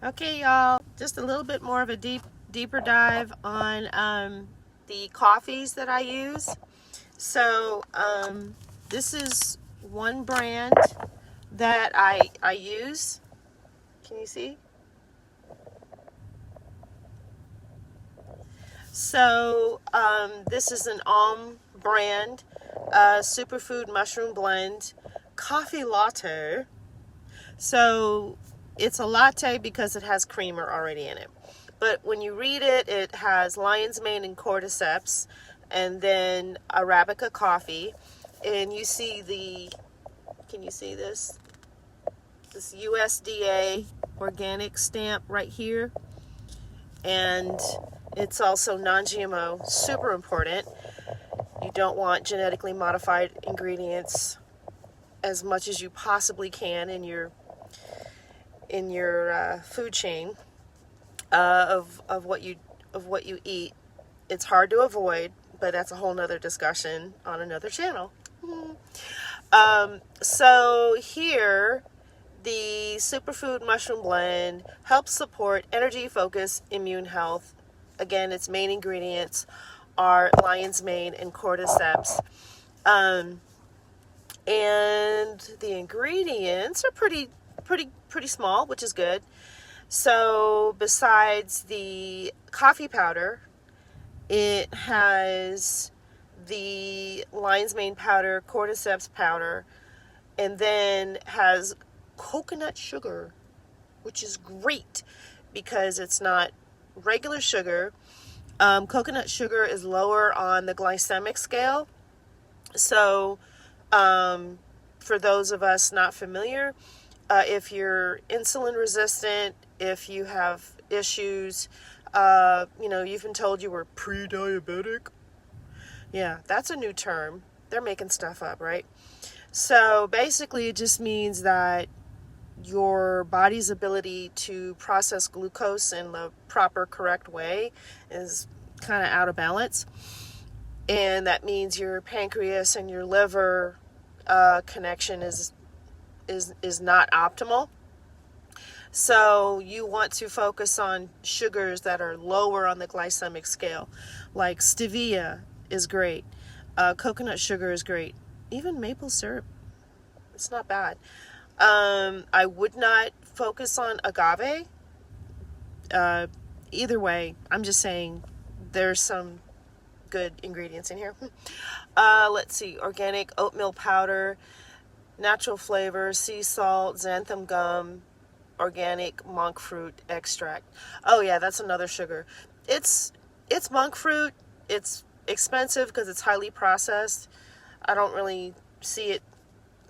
Okay, y'all, just a little bit more of a deeper dive on the coffees that I use. So this is one brand that I use. Can you see? So this is an Alm brand superfood mushroom blend coffee latte. So it's a latte because it has creamer already in it. But when you read it, it has lion's mane and cordyceps, and then Arabica coffee. And you see can you see this? This USDA organic stamp right here. And it's also non-GMO, super important. You don't want genetically modified ingredients as much as you possibly can in your food chain of what you eat. It's hard to avoid, but that's a whole nother discussion on another channel. So here, the Superfood Mushroom Blend helps support energy, focus, immune health. Again, its main ingredients are lion's mane and cordyceps. And the ingredients are pretty small, which is good. So besides the coffee powder, it has the lion's mane powder, cordyceps powder, and then has coconut sugar, which is great because it's not regular sugar. Coconut sugar is lower on the glycemic scale. So for those of us not familiar, if you're insulin resistant, if you have issues, you've been told you were pre-diabetic. Yeah, that's a new term. They're making stuff up, right? So basically, it just means that your body's ability to process glucose in the proper, correct way is kind of out of balance. And that means your pancreas and your liver connection is not optimal. So you want to focus on sugars that are lower on the glycemic scale, like stevia is great, coconut sugar is great, even maple syrup, it's not bad. I would not focus on agave. Either way, I'm just saying there's some good ingredients in here. Let's see, organic oatmeal powder, natural flavor, sea salt, xanthan gum, organic monk fruit extract. Oh yeah, that's another sugar. It's monk fruit. It's expensive because it's highly processed. I don't really see it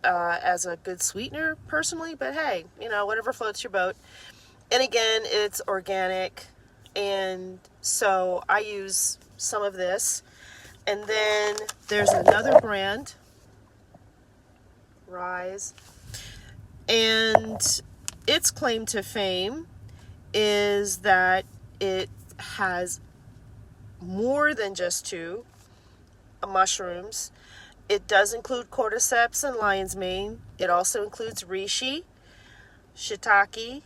as a good sweetener personally, but hey, whatever floats your boat. And again, it's organic, and so I use some of this. And then there's another brand, Rise, and its claim to fame is that it has more than just two mushrooms. It does include cordyceps and lion's mane. It also includes reishi, shiitake,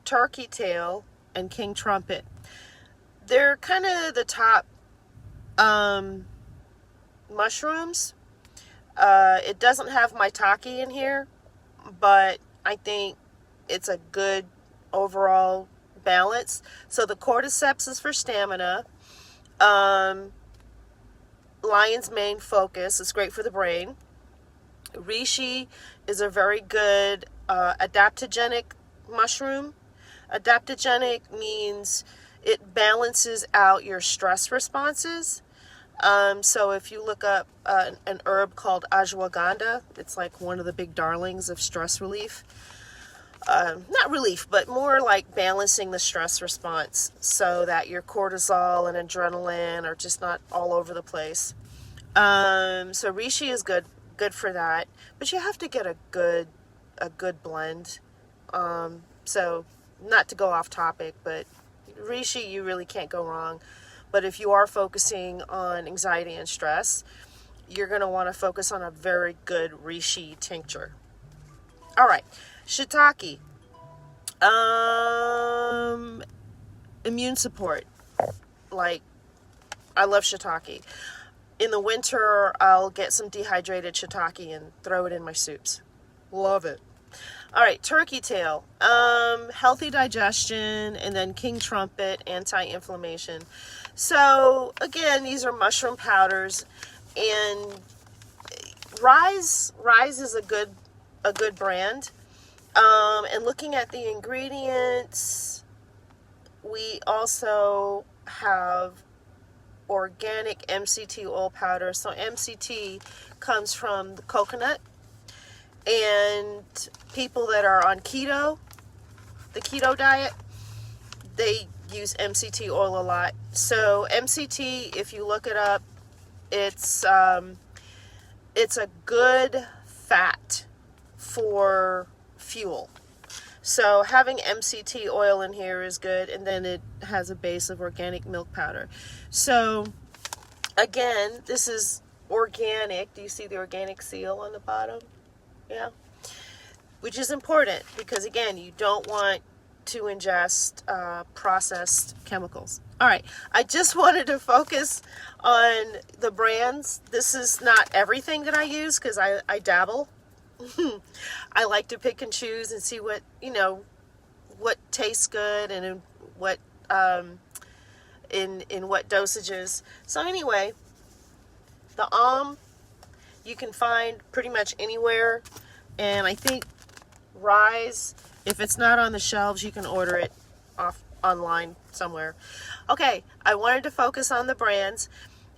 turkey tail, and king trumpet. They're kind of the top mushrooms. It doesn't have maitake in here, but I think it's a good overall balance. So the cordyceps is for stamina. Lion's mane focus is great for the brain. Reishi is a very good adaptogenic mushroom. Adaptogenic means it balances out your stress responses. So if you look up an herb called ashwagandha, it's like one of the big darlings of stress relief. Not relief, but more like balancing the stress response so that your cortisol and adrenaline are just not all over the place. So reishi is good for that, but you have to get a good blend. So not to go off topic, but reishi, you really can't go wrong. But if you are focusing on anxiety and stress, you're going to want to focus on a very good reishi tincture. All right, shiitake. immune support. Like, I love shiitake. In the winter, I'll get some dehydrated shiitake and throw it in my soups. Love it. All right, turkey tail, healthy digestion, and then king trumpet, anti-inflammation. So again, these are mushroom powders, and Rise is a good brand. And looking at the ingredients, we also have organic MCT oil powder. So MCT comes from the coconut. And people that are on keto, the keto diet, they use MCT oil a lot. So MCT, if you look it up, it's a good fat for fuel. So having MCT oil in here is good, and then it has a base of organic milk powder. So again, this is organic. Do you see the organic seal on the bottom? Yeah, which is important because, again, you don't want to ingest processed chemicals. All right, I just wanted to focus on the brands. This is not everything that I use because I dabble. I like to pick and choose and see what, what tastes good and in what in what dosages. So anyway, the you can find pretty much anywhere, and I think Rise, if it's not on the shelves, you can order it off online somewhere. Okay, I wanted to focus on the brands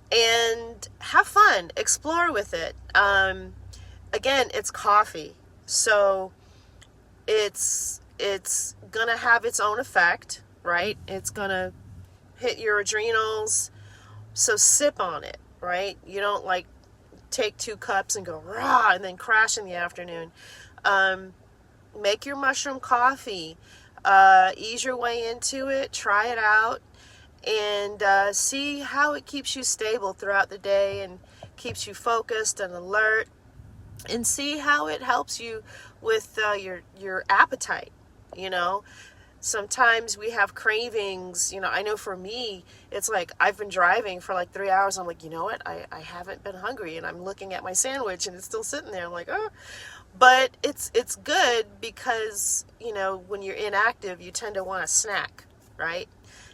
and have fun, explore with it. Again, it's coffee, so it's gonna have its own effect, right? It's gonna hit your adrenals, so sip on it, right? You don't like take 2 cups and go rah and then crash in the afternoon. Make your mushroom coffee, ease your way into it, try it out, and see how it keeps you stable throughout the day and keeps you focused and alert, and see how it helps you with your appetite. Sometimes we have cravings. I know for me, it's like I've been driving for like 3 hours. I'm like, you know what? I haven't been hungry, and I'm looking at my sandwich and it's still sitting there. I'm like, oh, but it's good because, when you're inactive, you tend to want a snack, right?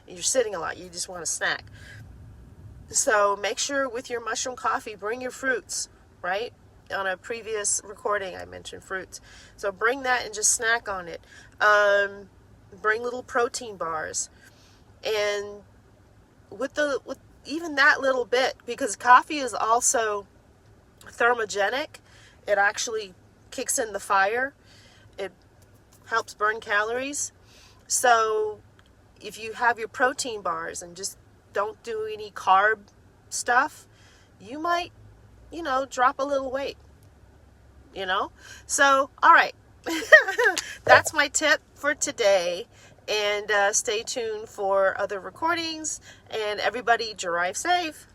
You're sitting a lot. You just want a snack. So make sure with your mushroom coffee, bring your fruits, right? On a previous recording, I mentioned fruits. So bring that and just snack on it. Bring little protein bars, and with even that little bit, because coffee is also thermogenic. It actually kicks in the fire. It helps burn calories. So if you have your protein bars and just don't do any carb stuff, you might, drop a little weight, So, all right. That's my tip for today, and stay tuned for other recordings, and everybody drive safe.